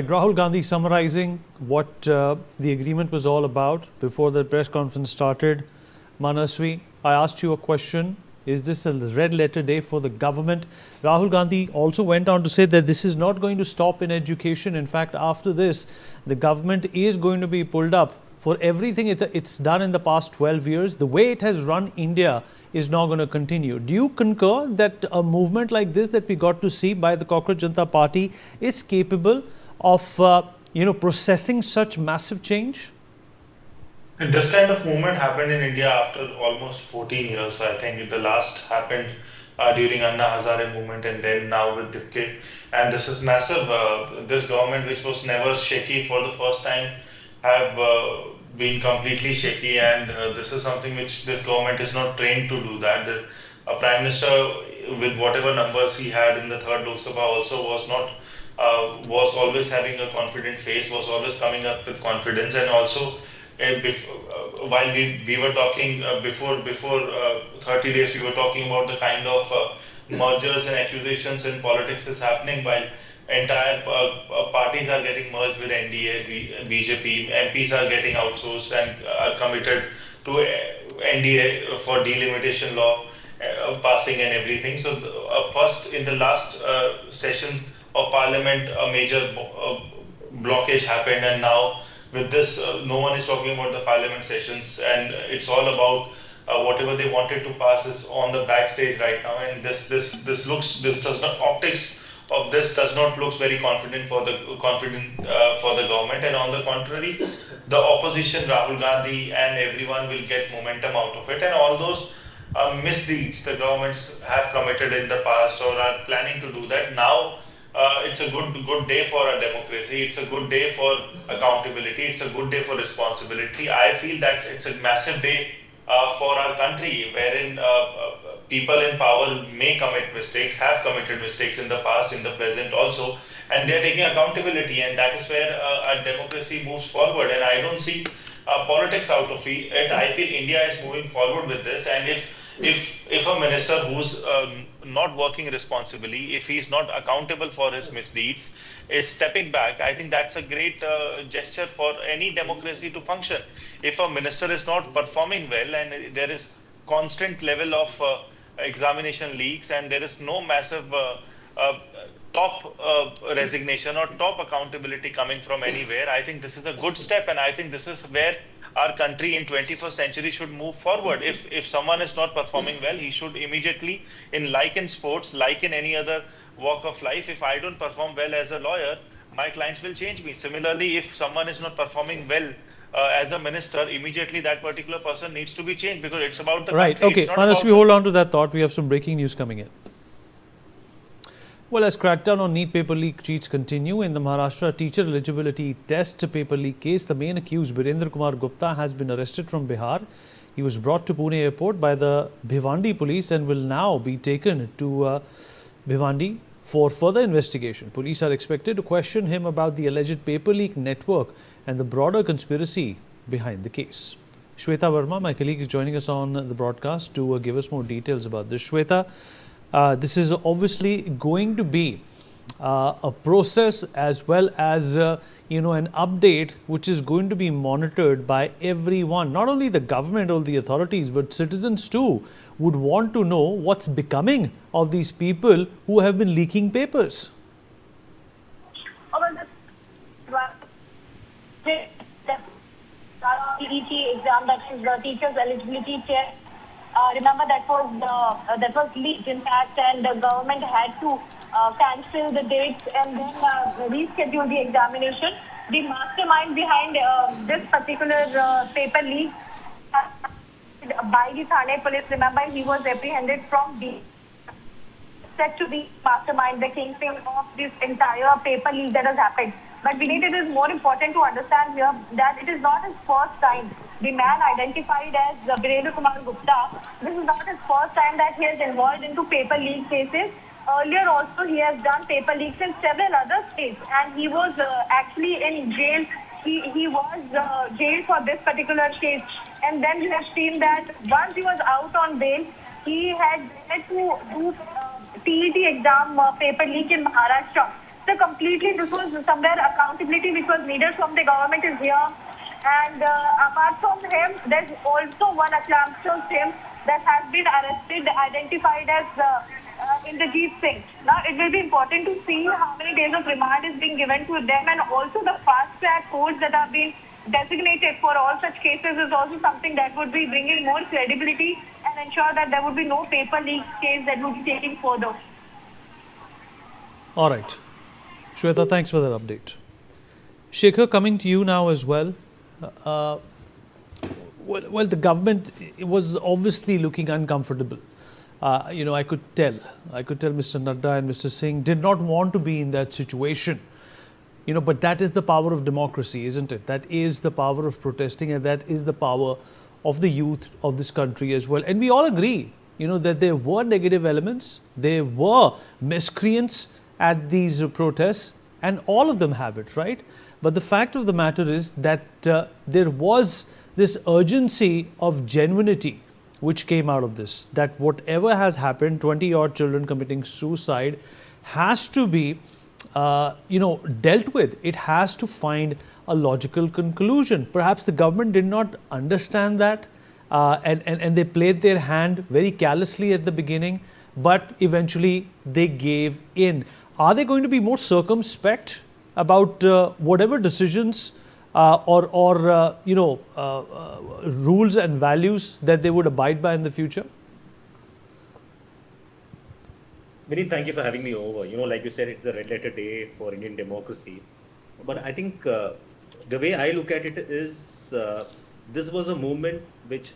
Rahul Gandhi summarizing what the agreement was all about before the press conference started. Manasvi, I asked you a question. Is this a red letter day for the government? Rahul Gandhi also went on to say that this is not going to stop in education. In fact, after this, the government is going to be pulled up for everything it's done in the past 12 years. The way it has run India is not going to continue. Do you concur that a movement like this that we got to see by the Cockroach Janata Party is capable of processing such massive change? This kind of movement happened in India after almost 14 years. I think the last happened during Anna Hazare movement, and then now with Dipke. And this is massive. This government, which was never shaky for the first time, have been completely shaky. And this is something which this government is not trained to do that. The Prime Minister, with whatever numbers he had in the third Lok Sabha, also was not. Was always having a confident face, was always coming up with confidence, and also while we were talking before 30 days, we were talking about the kind of mergers and accusations in politics is happening, while entire parties are getting merged with NDA, BJP, MPs are getting outsourced and are committed to NDA for delimitation law passing and everything. So first, in the last session of parliament, a major blockage happened, and now with this, no one is talking about the parliament sessions, and it's all about whatever they wanted to pass is on the backstage right now. And this does not, optics of this does not looks very confident for the government. And on the contrary, the opposition, Rahul Gandhi and everyone, will get momentum out of it. And all those misdeeds the governments have committed in the past or are planning to do that now. It's a good day for a democracy. It's a good day for accountability. It's a good day for responsibility. I feel that it's a massive day for our country, wherein people in power may commit mistakes, have committed mistakes in the past, in the present also, and they're taking accountability, and that is where our democracy moves forward. And I don't see politics out of it. I feel India is moving forward with this, and if a minister who's not working responsibly, if he's not accountable for his misdeeds, is stepping back, I think that's a great gesture for any democracy to function. If a minister is not performing well and there is constant level of examination leaks and there is no massive top resignation or top accountability coming from anywhere, I think this is a good step, and I think this is where our country in 21st century should move forward. If someone is not performing well, he should immediately, like in sports, like in any other walk of life, if I don't perform well as a lawyer, my clients will change me. Similarly, if someone is not performing well as a minister, immediately that particular person needs to be changed, because it's about the right. country. Okay, Manasvi, hold on to that thought. We have some breaking news coming in. Well, as crackdown on NEET paper leak cheats continue in the Maharashtra teacher eligibility test paper leak case, the main accused, Virendra Kumar Gupta, has been arrested from Bihar. He was brought to Pune airport by the Bhiwandi police and will now be taken to Bhiwandi for further investigation. Police are expected to question him about the alleged paper leak network and the broader conspiracy behind the case. Shweta Verma, my colleague, is joining us on the broadcast to give us more details about this. Shweta, this is obviously going to be a process as well as an update which is going to be monitored by everyone, not only the government or the authorities, but citizens too would want to know what's becoming of these people who have been leaking papers. TET exam, that is the teacher's eligibility test. Remember that was leaked, in fact, and the government had to cancel the dates and then reschedule the examination. The mastermind behind this particular paper leak by the Thane police. Remember, he was apprehended from the said to be mastermind, the kingpin of this entire paper leak that has happened. But Vineet, it is more important to understand here that it is not his first time. The man identified as Virendra Kumar Gupta, this is not his first time that he is involved into paper leak cases. Earlier also he has done paper leaks in several other states, and he was actually in jail. He was jailed for this particular case. And then you have seen that once he was out on bail, he had to do TET exam paper leak in Maharashtra. So completely, this was somewhere accountability which was needed from the government is here. And apart from him, there's also one accused him that has been arrested, identified as Inderjeet Singh. Now, it will be important to see how many days of remand is being given to them, and also the fast-track courts that are being designated for all such cases is also something that would be bringing more credibility and ensure that there would be no paper leak case that would be taken further. All right. Shweta, thanks for that update. Shekhar, coming to you now as well. Uh, well, the government was obviously looking uncomfortable. I could tell. Mr. Nadda and Mr. Singh did not want to be in that situation. But that is the power of democracy, isn't it? That is the power of protesting, and that is the power of the youth of this country as well. And we all agree, that there were negative elements, there were miscreants at these protests, and all of them have it, right? But the fact of the matter is that there was this urgency of genuinity which came out of this, that whatever has happened, 20-odd children committing suicide, has to be dealt with. It has to find a logical conclusion. Perhaps the government did not understand that, and they played their hand very callously at the beginning, but eventually they gave in. Are they going to be more circumspect about whatever decisions rules and values that they would abide by in the future? Vinny, thank you for having me over. Like you said, it's a red letter day for Indian democracy. But I think the way I look at it is this was a movement which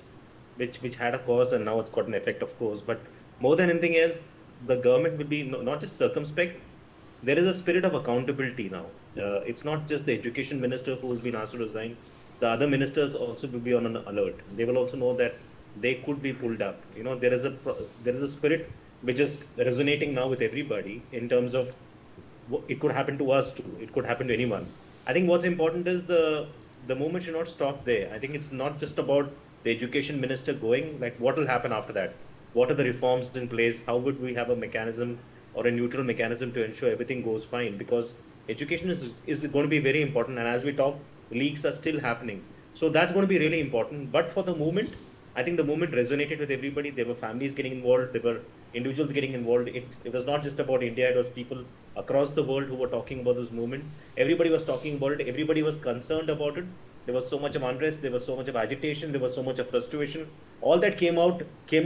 had a cause, and now it's got an effect, of course. But more than anything else, the government will be not just circumspect. There is a spirit of accountability now. It's not just the education minister who has been asked to resign. The other ministers also will be on an alert. They will also know that they could be pulled up. There is a spirit which is resonating now with everybody in terms of it could happen to us too. It could happen to anyone. I think what's important is the movement should not stop there. I think it's not just about the education minister going, like what will happen after that? What are the reforms in place? How would we have a mechanism or a neutral mechanism to ensure everything goes fine? Because education is going to be very important. And as we talk, leaks are still happening. So that's going to be really important. But for the movement, I think the movement resonated with everybody. There were families getting involved. There were individuals getting involved. It was not just about India. It was people across the world who were talking about this movement. Everybody was talking about it. Everybody was concerned about it. There was so much of unrest. There was so much of agitation. There was so much of frustration. All that came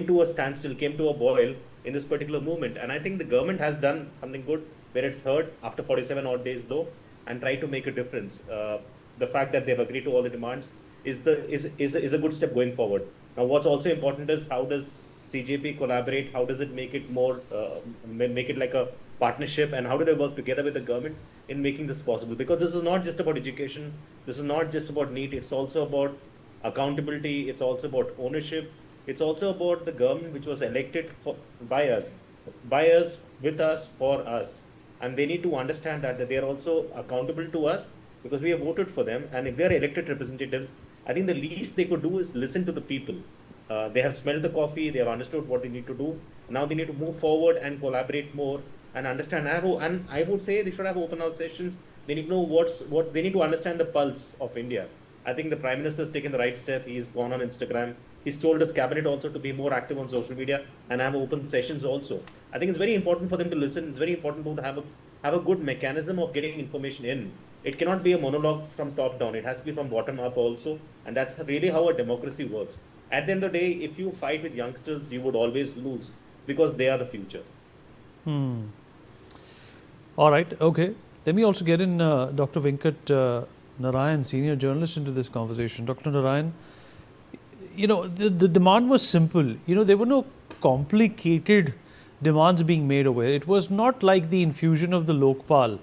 to a standstill, came to a boil in this particular movement. And I think the government has done something good where it's heard after 47 odd days though and tried to make a difference. The fact that they've agreed to all the demands is a good step going forward. Now, what's also important is how does CJP collaborate? How does it make it more, make it like a partnership, and how do they work together with the government in making this possible? Because this is not just about education. This is not just about NEET. It's also about accountability. It's also about ownership. It's also about the government which was elected by us, with us, for us. And they need to understand that they are also accountable to us because we have voted for them. And if they are elected representatives, I think the least they could do is listen to the people. They have smelled the coffee, they have understood what they need to do. Now they need to move forward and collaborate more and understand. And I would say they should have open house sessions. They need to know what they need to understand the pulse of India. I think the Prime Minister has taken the right step. He's gone on Instagram. He's told his cabinet also to be more active on social media and have open sessions also. I think it's very important for them to listen. It's very important for them to have a good mechanism of getting information in. It cannot be a monologue from top down. It has to be from bottom up also. And that's really how a democracy works. At the end of the day, if you fight with youngsters, you would always lose because they are the future. All right. Okay. Let me also get in Dr. Venkat Narayan, senior journalist, into this conversation. Dr. Narayan, the demand was simple. There were no complicated demands being made over here. It was not like the infusion of the Lokpal,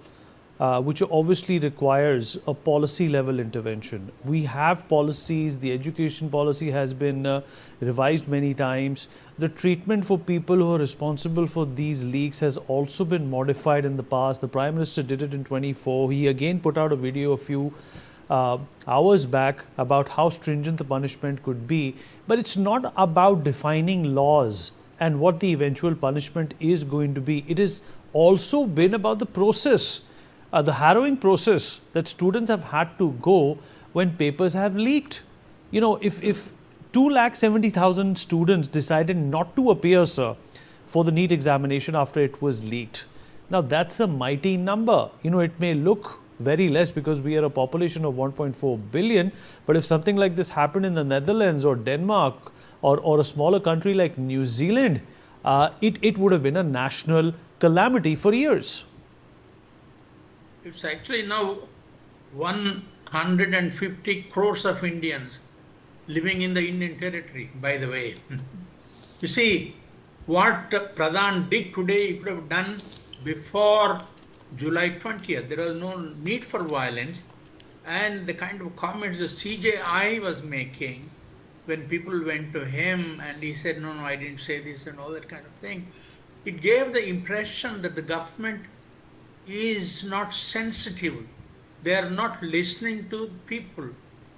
which obviously requires a policy level intervention. We have policies. The education policy has been revised many times. The treatment for people who are responsible for these leaks has also been modified in the past. The Prime Minister did it in 24. He again put out a video a few hours back about how stringent the punishment could be. But it's not about defining laws and what the eventual punishment is going to be. It has also been about the process the harrowing process that students have had to go when papers have leaked. You know, if 2,70,000 students decided not to appear, sir, for the NEET examination after it was leaked. Now, that's a mighty number. You know, it may look very less because we are a population of 1.4 billion, but if something like this happened in the Netherlands or Denmark or a smaller country like New Zealand, it would have been a national calamity for years. It's actually now 150 crores of Indians living in the Indian territory, by the way. You see, what Pradhan did today, he could have done before July 20th. There was no need for violence. And the kind of comments the CJI was making when people went to him and he said, no, I didn't say this and all that kind of thing, it gave the impression that the government is not sensitive. They are not listening to people.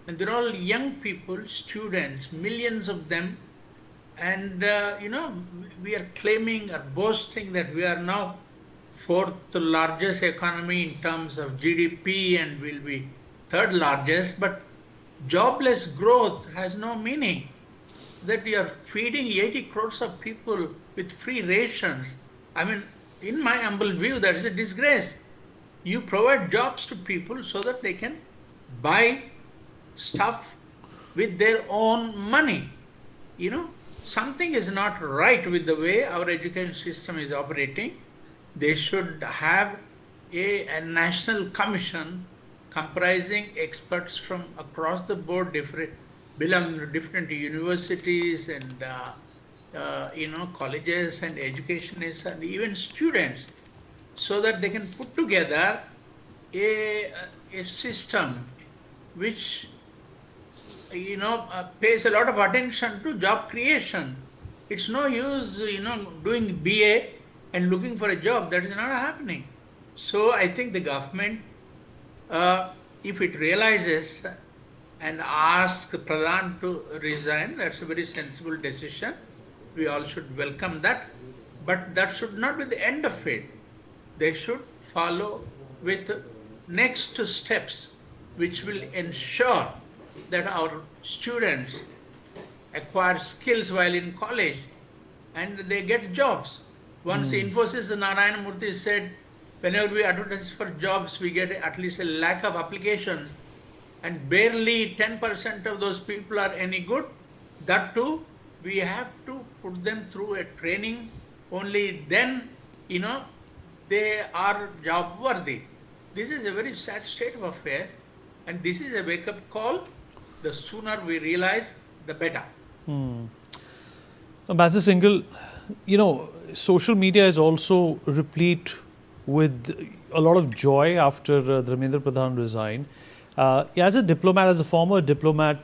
And they're all young people, students, millions of them. And, we are claiming or boasting that we are now fourth largest economy in terms of GDP and will be third largest. But jobless growth has no meaning. That you are feeding 80 crores of people with free rations. I mean, in my humble view, that is a disgrace. You provide jobs to people so that they can buy stuff with their own money. You know, something is not right with the way our education system is operating. They should have a national commission comprising experts from across the board, belonging to different universities and colleges and educationists and even students, so that they can put together a system which pays a lot of attention to job creation. It's no use doing BA and looking for a job. That is not happening. So I think the government, if it realizes and asks Pradhan to resign, that's a very sensible decision. We all should welcome that. But that should not be the end of it. They should follow with next steps which will ensure that our students acquire skills while in college and they get jobs. Once Infosys Narayana Murthy said, whenever we advertise for jobs, we get at least 1 lakh of applications and barely 10% of those people are any good. That too, we have to put them through a training. Only then, they are job worthy. This is a very sad state of affairs, and this is a wake-up call. The sooner we realize, the better. Ambassador Singhal, social media is also replete with a lot of joy after Dharmendra Pradhan resigned. As a diplomat, as a former diplomat,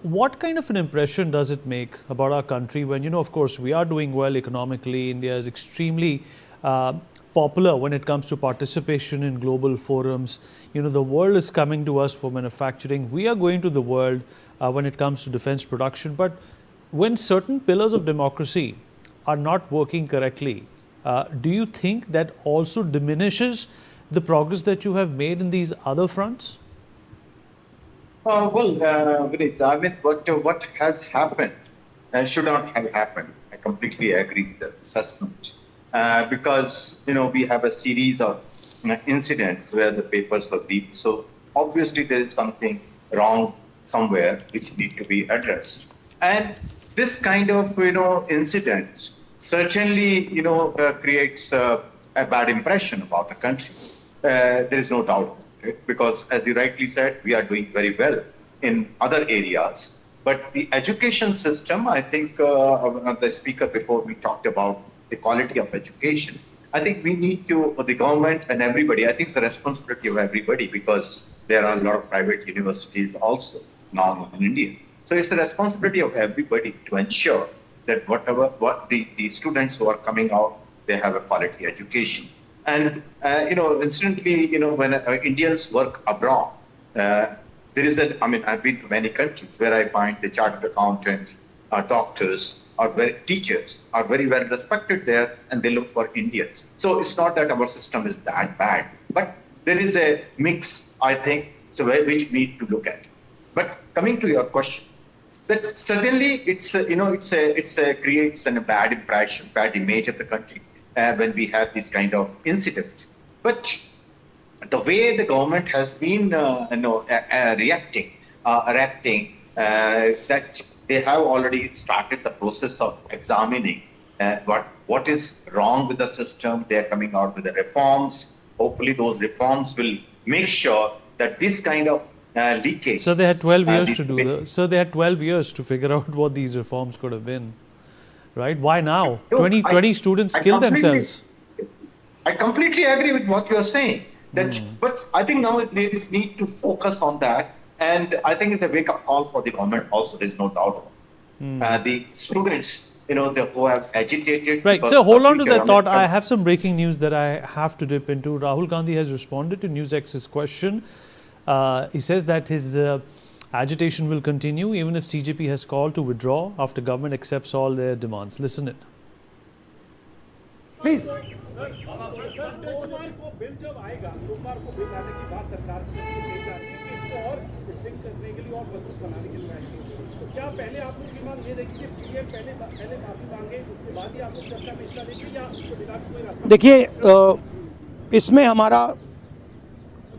what kind of an impression does it make about our country when, of course, we are doing well economically? India is extremely popular when it comes to participation in global forums. The world is coming to us for manufacturing. We are going to the world when it comes to defense production. But when certain pillars of democracy are not working correctly, do you think that also diminishes the progress that you have made in these other fronts? Vinit, I mean, what has happened should not have happened. I completely agree with that assessment. Because, we have a series of incidents where the papers were leaked. So obviously there is something wrong somewhere which need to be addressed. And this kind of, incident certainly, creates a bad impression about the country. There is no doubt about it, because as you rightly said, we are doing very well in other areas. But the education system, I think the speaker before we talked about the quality of education. I think we need to, the government and everybody, I think it's a responsibility of everybody, because there are a lot of private universities also now in India. So it's a responsibility of everybody to ensure that what the students who are coming out, they have a quality education. And, incidentally, when Indians work abroad, there is I've been to many countries where I find the chartered accountants, doctors, teachers are very well respected there, and they look for Indians. So it's not that our system is that bad. But there is a mix, I think, so which we need to look at. But coming to your question, that certainly it's creates a bad impression, bad image of the country when we have this kind of incident. But the way the government has been reacting, that they have already started the process of examining what is wrong with the system. They are coming out with the reforms. Hopefully, those reforms will make sure that this kind of leakage. So they had 12 years to do that. So they had 12 years to figure out what these reforms could have been, right? Why now? No, 20 students kill themselves. I completely agree with what you are saying. But I think now it need to focus on that, and I think it's a wake-up call for the government. Also, there's no doubt. The students, who have agitated. Right. So hold on to that thought. I have some breaking news that I have to dip into. Rahul Gandhi has responded to NewsX's question. He says that his agitation will continue even if CJP has called to withdraw after government accepts all their demands. Listen it. Please. देखिए, इसमें हमारा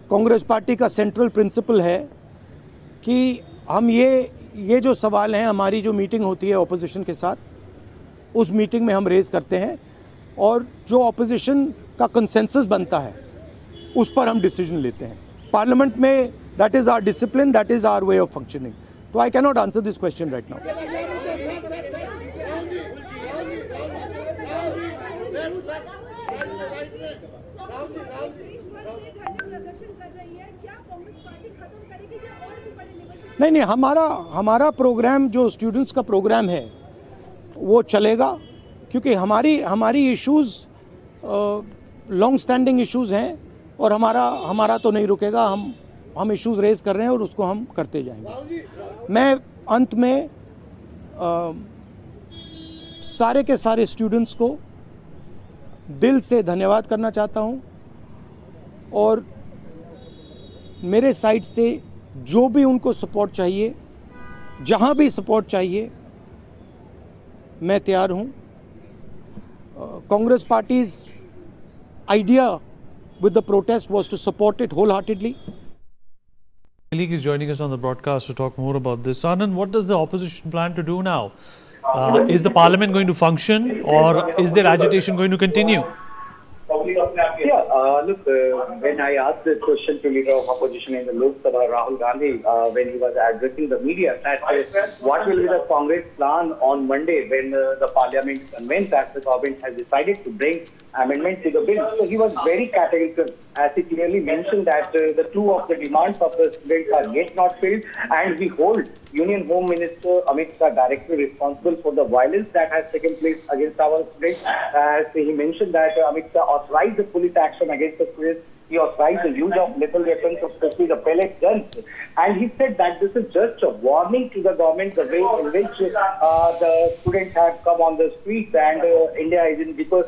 Congress party का central principal है कि हम ये जो सवाल हैं, हमारी जो मीटिंग होती है ऑपोजिशन के साथ, उस मीटिंग में हम रेज करते हैं और जो ऑपोजिशन का कंसेंसस बनता है उस पर हम डिसीजन लेते हैं पार्लियामेंट में. That is our discipline, that is our way of functioning. तो I can not answer this question right now. नहीं, हमारा प्रोग्राम जो स्टूडेंट्स का प्रोग्राम है वो चलेगा, क्योंकि हमारी इश्यूज़ लॉन्ग स्टैंडिंग इश्यूज़ हैं और हमारा तो नहीं रुकेगा. हम इश्यूज़ रेज कर रहे हैं और उसको हम करते जाएंगे. मैं अंत में सारे के सारे स्टूडेंट्स को दिल से धन्यवाद करना चाहता हूं और मेरे साइड से जो भी उनको सपोर्ट चाहिए, जहां भी सपोर्ट चाहिए, मैं तैयार हूं. Congress parties idea with the protest was to support it wholeheartedly. Colleague is joining us on the broadcast to talk more about this. Anand, what does the opposition plan to do now? Is the parliament going to function or is their agitation going to continue? Look, when I asked this question to leader of opposition in the Lok Sabha, Rahul Gandhi, when he was addressing the media, that what will be the Congress plan on Monday when the parliament convenes that the government has decided to bring amendments to the bill. So he was very categorical, as he clearly mentioned that the two of the demands of the students are yet not filled, and we hold Union Home Minister Amit Shah directly responsible for the violence that has taken place against our students. As he mentioned that Amit Shah authorized the police action against the students. He authorized the use of lethal weapons, especially the pellet guns. And he said that this is just a warning to the government, the way in which the students have come on the streets and India is in deeper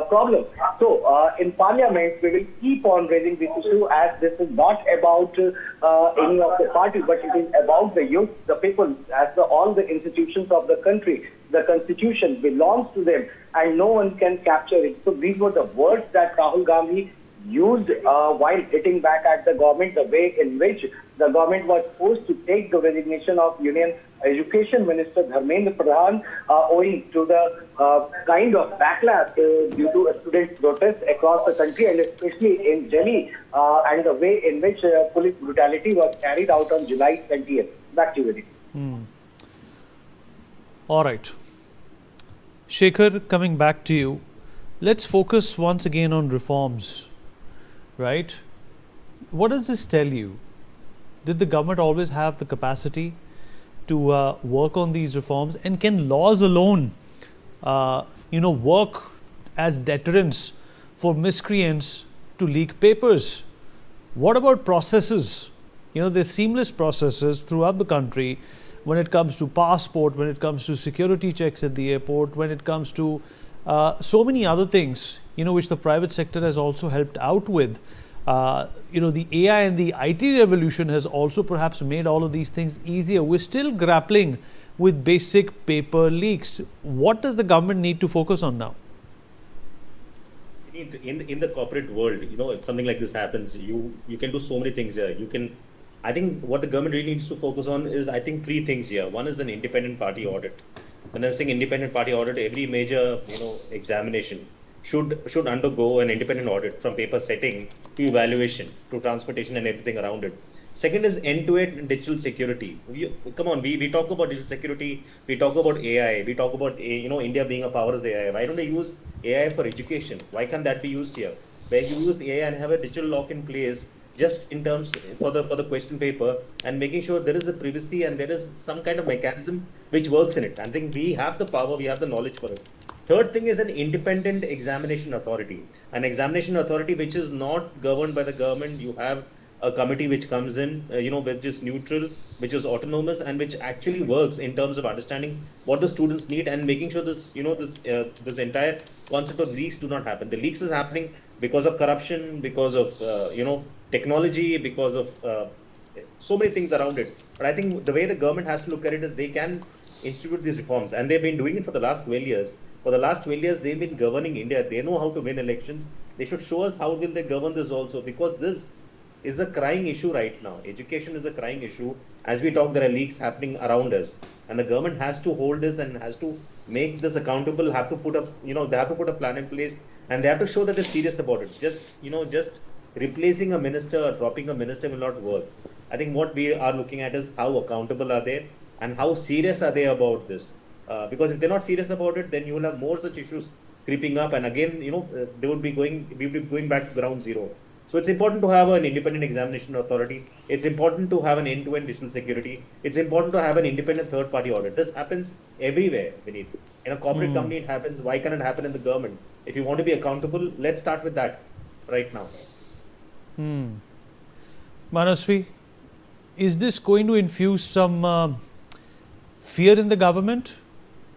problem. So in Parliament, we will keep on raising this issue, as this is not about any of the parties, but it is about the youth, the people, as all the institutions of the country. The constitution belongs to them and no one can capture it. So these were the words that Rahul Gandhi used while hitting back at the government, the way in which the government was forced to take the resignation of Union Education Minister Dharmendra Pradhan owing to the kind of backlash due to student protests across the country and especially in Delhi and the way in which police brutality was carried out on July 20th. Back to you, Vivek. All right. Shekhar, coming back to you, let's focus once again on reforms, right? What does this tell you? Did the government always have the capacity to work on these reforms? And can laws alone, work as deterrents for miscreants to leak papers? What about processes? There's seamless processes throughout the country when it comes to passport, when it comes to security checks at the airport, when it comes to so many other things, which the private sector has also helped out with. The AI and the IT revolution has also perhaps made all of these things easier. We're still grappling with basic paper leaks. What does the government need to focus on now? In the corporate world, if something like this happens, you can do so many things here. I think what the government really needs to focus on is, I think, three things here. One is an independent party audit. When I'm saying independent party audit, every major examination should undergo an independent audit, from paper setting to evaluation to transportation and everything around it. Second is end-to-end digital security. Come on, we talk about digital security, we talk about AI, we talk about India being a powerhouse AI. Why don't they use AI for education? Why can't that be used here? Where you use AI and have a digital lock in place, just in terms for the question paper, and making sure there is a privacy and there is some kind of mechanism which works in it. I think we have the power, we have the knowledge for it. Third thing is an independent examination authority. An examination authority which is not governed by the government. You have a committee which comes in, which is neutral, which is autonomous, and which actually works in terms of understanding what the students need and making sure this entire concept of leaks do not happen. The leaks is happening because of corruption, because of technology, because of so many things around it. But I think the way the government has to look at it is they can institute these reforms, and they've been doing it for the last 12 years. For the last 12 years, they've been governing India. They know how to win elections. They should show us how will they govern this also, because this is a crying issue right now. Education is a crying issue. As we talk, there are leaks happening around us, and the government has to hold this and has to make this accountable. They have to put a plan in place, and they have to show that they're serious about it. Just replacing a minister or dropping a minister will not work. I think what we are looking at is how accountable are they and how serious are they about this. Because if they're not serious about it, then you will have more such issues creeping up, and again, we would be going back to ground zero. So it's important to have an independent examination authority. It's important to have an end-to-end digital security. It's important to have an independent third-party audit. This happens everywhere, Vineet. In a corporate company, it happens. Why can't it happen in the government? If you want to be accountable, let's start with that right now. Manasvi, is this going to infuse some fear in the government?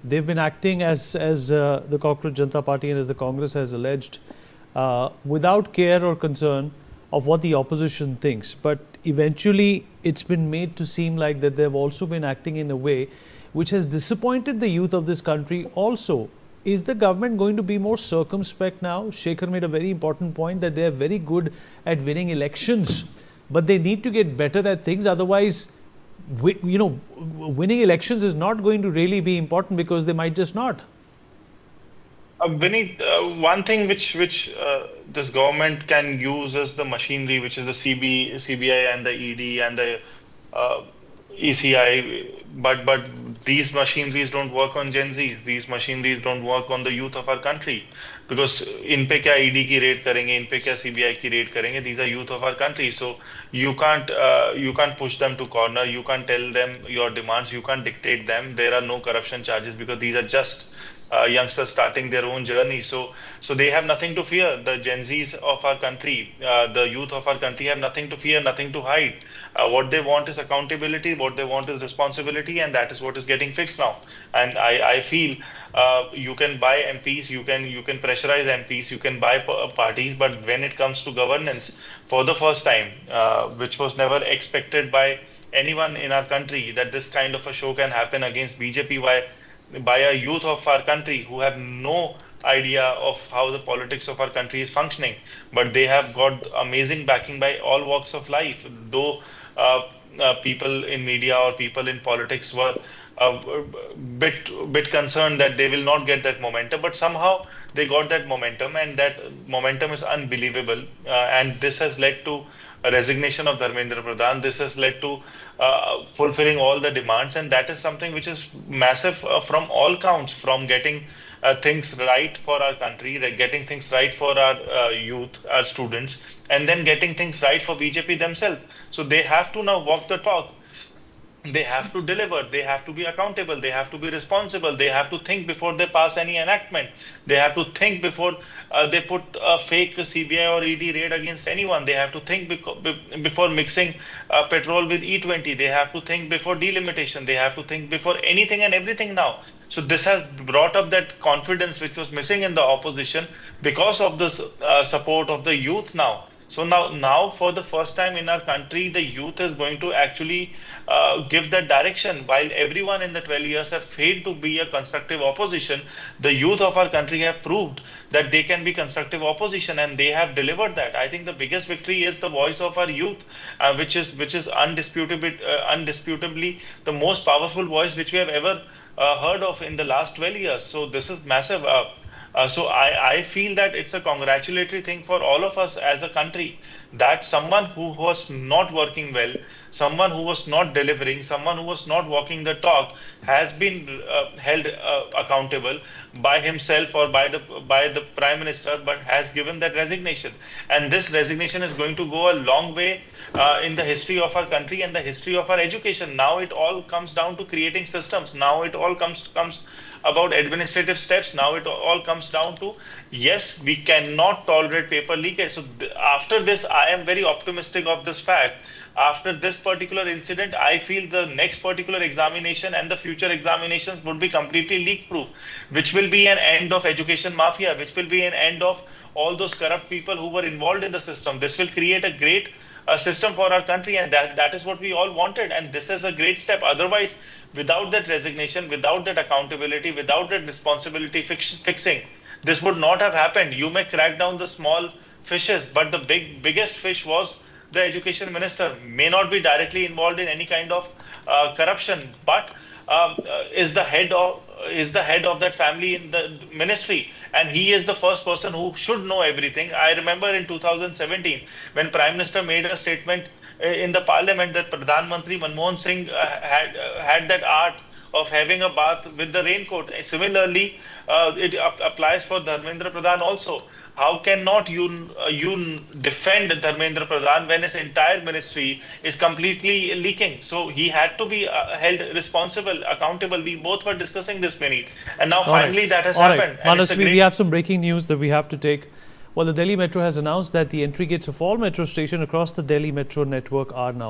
They've been acting as the Cockroach Janata Party and as the Congress has alleged, without care or concern of what the opposition thinks. But eventually, it's been made to seem like that they've also been acting in a way which has disappointed the youth of this country also. Is the government going to be more circumspect now? Shekhar made a very important point that they are very good at winning elections, but they need to get better at things. Otherwise, winning elections is not going to really be important, because they might just not. Vineet, one thing which this government can use is the machinery, which is the CBI and the ED and the ECI. But these machineries don't work on Gen Zs. These machineries don't work on the youth of our country, because in pe kya ED ki raid karenge, in pe kya CBI ki raid karenge. These are youth of our country. So you can't push them to corner. You can't tell them your demands. You can't dictate them. There are no corruption charges, because these are just youngsters starting their own journey. So they have nothing to fear. The Gen Zs of our country, the youth of our country have nothing to fear, nothing to hide. What they want is accountability, what they want is responsibility, and that is what is getting fixed now. And I feel you can buy MPs, you can pressurize MPs, you can buy parties, but when it comes to governance, for the first time, which was never expected by anyone in our country, that this kind of a show can happen against BJP by a youth of our country who have no idea of how the politics of our country is functioning, but they have got amazing backing by all walks of life. Though people in media or people in politics were a bit concerned that they will not get that momentum, but somehow they got that momentum, and that momentum is unbelievable. And this has led to a resignation of Dharmendra Pradhan. This has led to fulfilling all the demands, and that is something which is massive from all counts, from getting things right for our country, getting things right for our youth, our students, and then getting things right for BJP themselves. So they have to now walk the talk. They have to deliver, they have to be accountable, they have to be responsible, they have to think before they pass any enactment, they have to think before they put a fake CBI or ED raid against anyone, they have to think before mixing petrol with E20, they have to think before delimitation, they have to think before anything and everything now. So this has brought up that confidence which was missing in the opposition because of this support of the youth now. So now for the first time in our country, the youth is going to actually give that direction. While everyone in the 12 years have failed to be a constructive opposition, the youth of our country have proved that they can be constructive opposition, and they have delivered that. I think the biggest victory is the voice of our youth, which is undisputably the most powerful voice which we have ever heard of in the last 12 years. So this is massive. So I feel that it's a congratulatory thing for all of us as a country, that someone who was not working well, someone who was not delivering, someone who was not walking the talk has been held accountable by himself or by the Prime Minister, but has given that resignation. And this resignation is going to go a long way in the history of our country and the history of our education. Now it all comes down to creating systems. Now it all comes about administrative steps. Now it all comes down to, yes, we cannot tolerate paper leakage. So after this, I am very optimistic of this fact. After this particular incident, I feel the next particular examination and the future examinations would be completely leak proof, which will be an end of education mafia, which will be an end of all those corrupt people who were involved in the system. This will create a great system for our country, and that is what we all wanted, and this is a great step. Otherwise, without that resignation, without that accountability, without that responsibility fixing, this would not have happened. You may crack down the small fishes, but the biggest fish was the education minister. May not be directly involved in any kind of corruption, but is the head of that family in the ministry, and he is the first person who should know everything. I remember in 2017 when Prime Minister made a statement in the parliament that Pradhan Mantri Manmohan Singh had that art of having a bath with the raincoat. Similarly, it applies for Dharmendra Pradhan also. How cannot you defend Dharmendra Pradhan when his entire ministry is completely leaking? So he had to be held responsible, accountable. We both were discussing this, Vineet, and now finally that has happened. Manas, we have some breaking news that we have to take. Well, the Delhi Metro has announced that the entry gates of all metro stations across the Delhi Metro network are now